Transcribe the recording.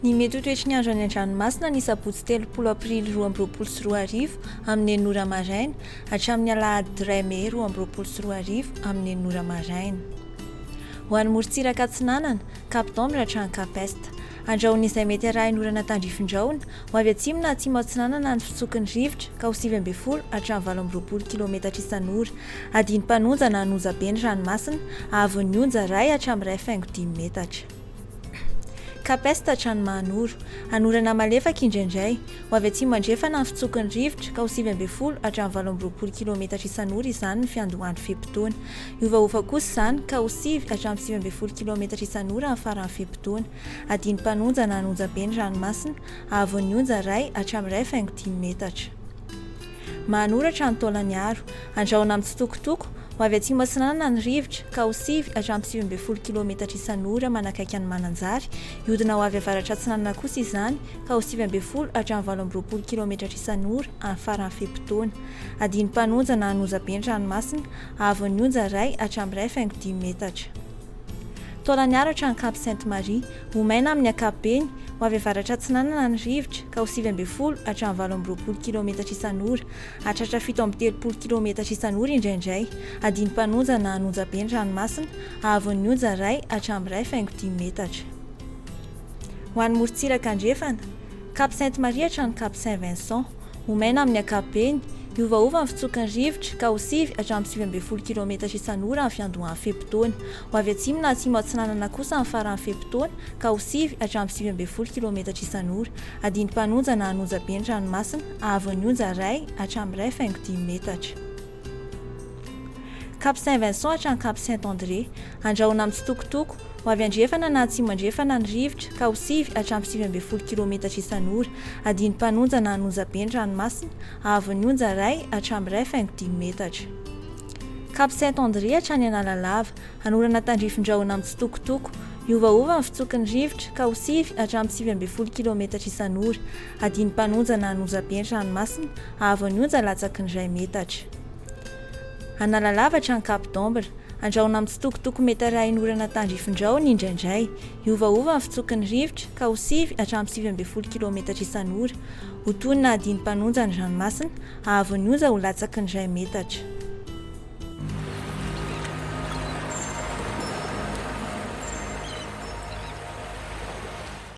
Ny mety ho toetry ny andro any an-dranomasina ny sabotsy 3 aprily 2024 amin'ny 9 maraina hatramin'ny alahady 3 may 2024 amin'ny 9 maraina. Ho an'ny morontsiraka Atsinanana, Cap d'Ambre hatrany Capesta. Andrahoan'izay mety arahin'ny orana tandrifin-drahona ho avy atsimo na atsimo Atsinanana ny fitsokin'ny rivotra ka ho 9 hatramin'ny 20 kilometatra isan'ora. Adiny Mpanonja na Anoja be ny ranomasina, ahavon'ny Onja 1 hatramin'ny 1,5 metatra. Capesta hatrany Mahanoro. Anorana malefaka indraindray ho avy atsimo mandrefana ny fitsokin'ny rivotra ka ho 9 hatramin'ny 20 kilometatra isan'ora izany ny fiandohan'ny fe-potoana. Iovaova kosa izany ka ho 9 hatramin'ny 9 kilometatra isan'ora amin'ny faran'ny fe-potoana. Adiny Mpanonja na Anoja be ny ranomasina, ahavon'ny Onja 1 hatramin'ny 1,5 metatra. Mahanoro hatrany Taolagnaro. Andrahoana amin'ny tsitokotoko ho avy atsimo Atsinanana ny rivotra ka ho 9 hatramin'ny 9 kilometatra isan'ora manakaiky ny Mananjary. Ihodina ho avy avaratra Atsinanana kosa izany ka ho 9 hatramin'ny 20 kilometatra isan'ora amin'ny faran'ny fe-potoana. Adiny Mpanonja na Anoja be ny ranomasina, ahavon'ny Onja 1 hatramin'ny 1,5 metatra. Taolagnaro hatrany Cap Sainte-Marie. Ho maina amin'ny ankapobeny ho avy avaratra Atsinanana ny rivotra ka ho 9 hatramin'ny 20 kilometatra isan'ora, hatratra 7 kilometatra isan'ora indraindray. Adiny Mpanonja na Anoja be ny ranomasina, ahavon'ny Onja 1 hatramin'ny 1,5 metatra. Ho an'ny morontsiraka andrefana, Cap Sainte-Marie hatrany Cap Saint-Vincent. Ho maina amin'ny ankapobeny, iovaova ny fitsokin'ny rivotra ka ho 9 hatramin'ny 9 kilometatra isan'ora amin'ny fiandohan'ny fe-potoana. Ho avy atsimo na atsimo Atsinanana kosa amin'ny faran'ny fe-potoana ka ho 9 hatramin'ny 9 kilometatra isan'ora. Adiny Mpanonja na Anoja be ny ranomasina, ahavon'ny Onja 1 hatramin'ny 1,5 metatra. Cap Saint-Vincent hatrany Cap Saint-André. Andrahoana amin'ny tsitokotoko ho avy andrefana na atsimo andrefana ny rivotra ka ho 9 hatramin'ny 9 kilometatra isan'ora. Adiny Mpanonja na Anoja be ny ranomasina, ahavon'ny Onja 1 hatramin'ny 1,5 metatra. Cap Saint-André hatrany Analalava. Anorana tandrifin-drahona amin'ny tsitokotoko. Iovaova ny fitsokin'ny rivotra ka ho 9 hatramin'ny 9 kilometatra isan'ora. Adiny Mpanonja na Anoja be ny ranomasina, ahavon'ny Onja latsaky ny 2 metatra. Analalava hatrany Cap d'Ambre. Andrahoana amin'ny tsitokotoko mety arahin'ny orana tandrifin-drahona indraindray. Iovaova ny fitsokin'ny rivotra ka ho 9 hatramin'ny 9 kilometatra isan'ora. Ho tonina adiny Mpanonja ny ranomasina, ahavon'ny Onja ho latsaky ny 2 metatra.